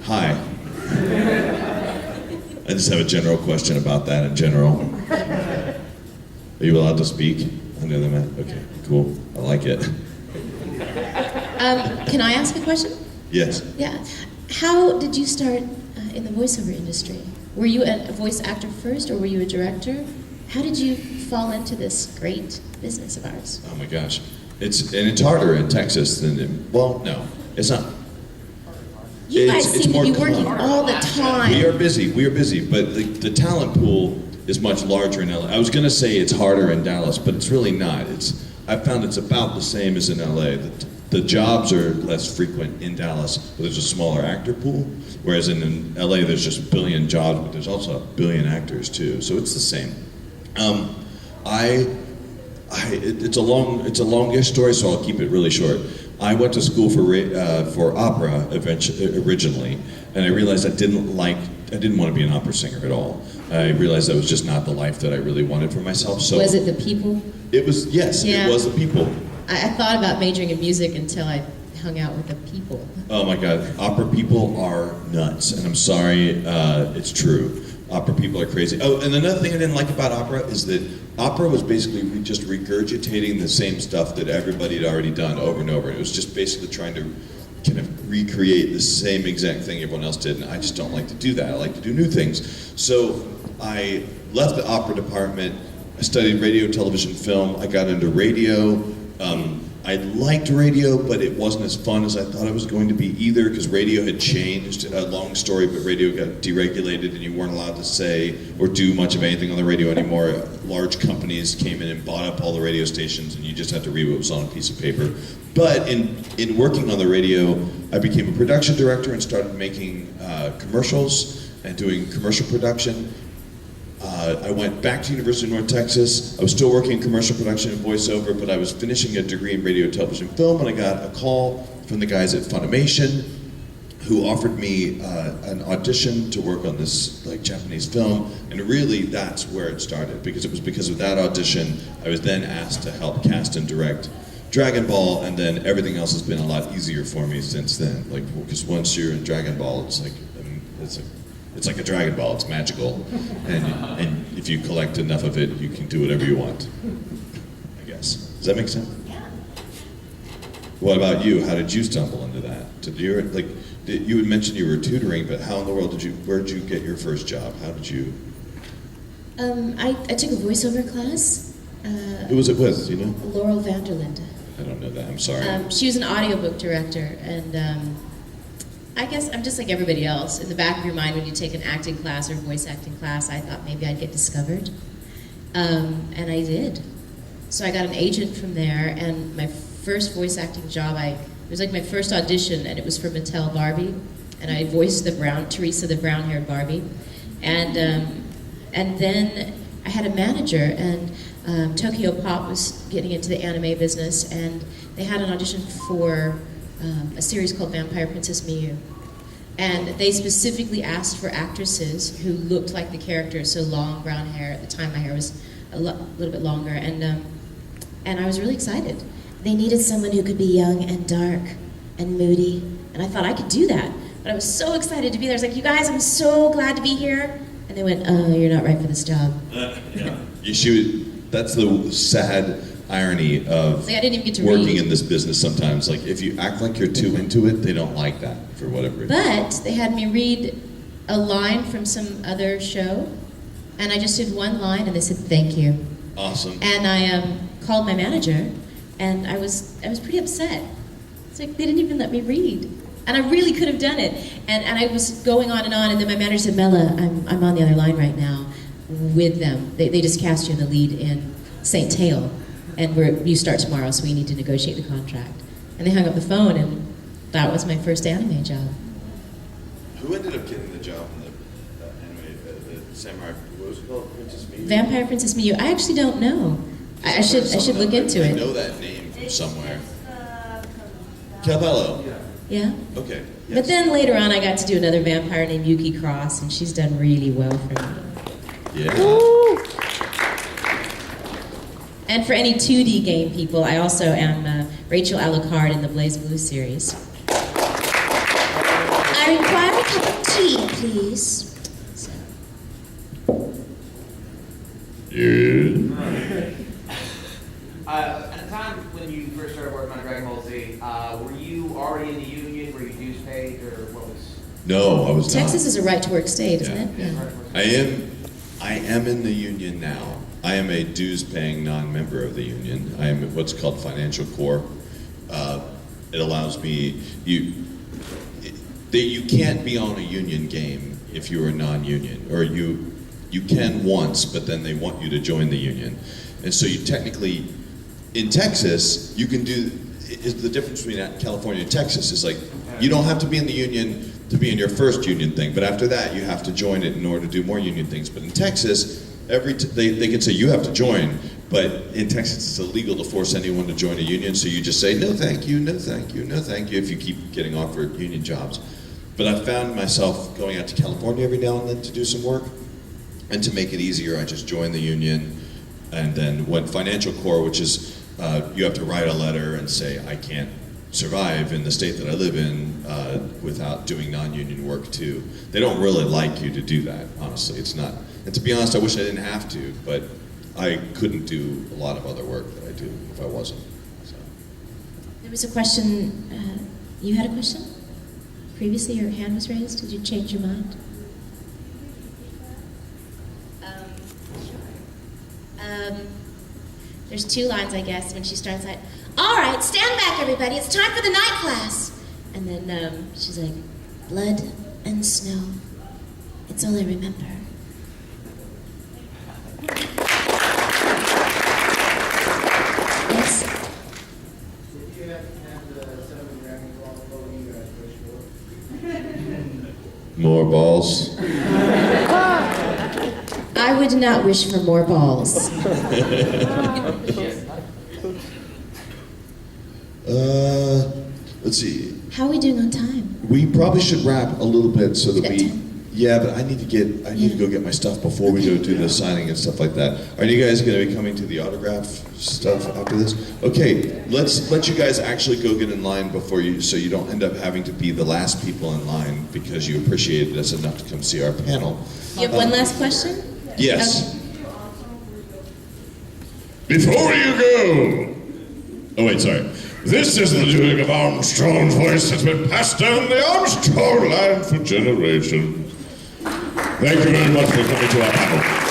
Hi. I just have a general question about that in general. Are you allowed to speak under the mat? Okay, cool. I like it. Can I ask a question? Yes. Yeah. How did you start in the voiceover industry? Were you a voice actor first, or were you a director? How did you fall into this great business of ours? Oh my gosh. It's harder in Texas than no, it's not. You guys seem to be working all the time. We are busy, but the talent pool is much larger in LA. I was gonna say it's harder in Dallas, but it's really not. I found it's about the same as in LA. The jobs are less frequent in Dallas, but there's a smaller actor pool. Whereas in LA, there's just a billion jobs, but there's also a billion actors too. So it's the same. It's a longish story, so I'll keep it really short. I went to school for opera originally, and I realized I didn't want to be an opera singer at all. I realized that was just not the life that I really wanted for myself. So was it the people? It was, yes, yeah. It was the people. I thought about majoring in music until I hung out with the people. Oh my God, opera people are nuts, and I'm sorry, it's true. Opera people are crazy. Oh, and another thing I didn't like about opera is that opera was basically just regurgitating the same stuff that everybody had already done over and over. It was just basically trying to kind of recreate the same exact thing everyone else did, and I just don't like to do that. I like to do new things. So I left the opera department. I studied radio, television, film. I got into radio. I liked radio, but it wasn't as fun as I thought it was going to be either, because radio had changed. A long story, but radio got deregulated and you weren't allowed to say or do much of anything on the radio anymore. Large companies came in and bought up all the radio stations, and you just had to read what was on a piece of paper. But in working on the radio, I became a production director and started making commercials and doing commercial production. I went back to University of North Texas. I was still working in commercial production and voiceover, but I was finishing a degree in radio, television, film, and I got a call from the guys at Funimation who offered me an audition to work on this Japanese film, and really that's where it started, because it was because of that audition I was then asked to help cast and direct Dragon Ball, and then everything else has been a lot easier for me since then. Because once you're in Dragon Ball, it's like a Dragon Ball, it's magical. And if you collect enough of it, you can do whatever you want, I guess. Does that make sense? Yeah. What about you? How did you stumble into that? You had mentioned you were tutoring, but how in the world where did you get your first job? How did you? I took a voiceover class. Who was it with, you know? Laurel Vanderlinde. I don't know that, I'm sorry. She was an audiobook director, and I guess I'm just like everybody else. In the back of your mind, when you take an acting class or voice acting class, I thought maybe I'd get discovered. And I did. So I got an agent from there, and my first voice acting job, it was like my first audition, and it was for Mattel Barbie, and I voiced Teresa, the brown-haired Barbie. And then I had a manager, and Tokyo Pop was getting into the anime business, and they had an audition for a series called Vampire Princess Miyu. And they specifically asked for actresses who looked like the character, so long brown hair. At the time, my hair was a little bit longer, and I was really excited. They needed someone who could be young and dark and moody, and I thought I could do that. But I was so excited to be there. I was like, you guys, I'm so glad to be here. And they went, oh, you're not right for this job. Yeah. That's the sad irony of I didn't even get to working read. in this business sometimes. If you act like you're too into it, they don't like that for whatever reason. But they had me read a line from some other show, and I just did one line, and they said, thank you. Awesome. And I called my manager, and I was pretty upset. It's like, they didn't even let me read. And I really could have done it. And I was going on, and then my manager said, Mela, I'm on the other line right now with them. They just cast you in the lead in St. Tale. And you start tomorrow, so we need to negotiate the contract. And they hung up the phone, and that was my first anime job. Who ended up getting the job in the anime, the samurai, what was it called, Princess Miyu? Vampire Princess Miyu. I actually don't know. I should look into it. I know that name from somewhere. Cabello. Yeah? Okay. Yes. But then later on, I got to do another vampire named Yuki Cross, and she's done really well for me. Yeah. Woo! And for any 2D game people, I also am Rachel Alucard in the Blaze Blue series. I require a cup of tea, please. So, At the time when you first started working on Dragon Ball Z, were you already in the union? Were you dues paid, or what was? No, I was not. Texas is a right-to-work state, isn't it? Yeah. I am in the union now. I am a dues-paying non-member of the union. I am what's called financial core. It allows me you can't be on a union game if you're a non-union, or you can once, but then they want you to join the union, and so you technically in Texas you can do. The difference between California and Texas is like you don't have to be in the union to be in your first union thing, but after that you have to join it in order to do more union things. But in Texas, they can say you have to join, but in Texas it's illegal to force anyone to join a union, so you just say no thank you, no thank you, no thank you if you keep getting offered union jobs. But I found myself going out to California every now and then to do some work, and to make it easier I just joined the union, and then went financial core, which is you have to write a letter and say I can't survive in the state that I live in without doing non-union work too. They don't really like you to do that, honestly. It's not, and to be honest, I wish I didn't have to, but I couldn't do a lot of other work that I do if I wasn't. So. there was a question. You had a question? Previously, your hand was raised. Did you change your mind? There's two lines, I guess, when she starts like, all right, stand back, everybody. It's time for the night class. And then she's like, blood and snow. It's all I remember. Yes? If you have the 7 Dragon Balls, what would you guys wish for? More balls. I would not wish for more balls. Let's see. How are we doing on time? We probably should wrap a little bit so that Got we. time? Yeah, but I need to go get my stuff before we go do the signing and stuff like that. Are you guys going to be coming to the autograph stuff after this? Okay, let's let you guys actually go get in line before so you don't end up having to be the last people in line because you appreciated us enough to come see our panel. You have one last question? Yes. Okay. Before you go! Oh wait, sorry. This is the doing of Armstrong's voice that's been passed down the Armstrong line for generations. Thank you very much for coming to our panel.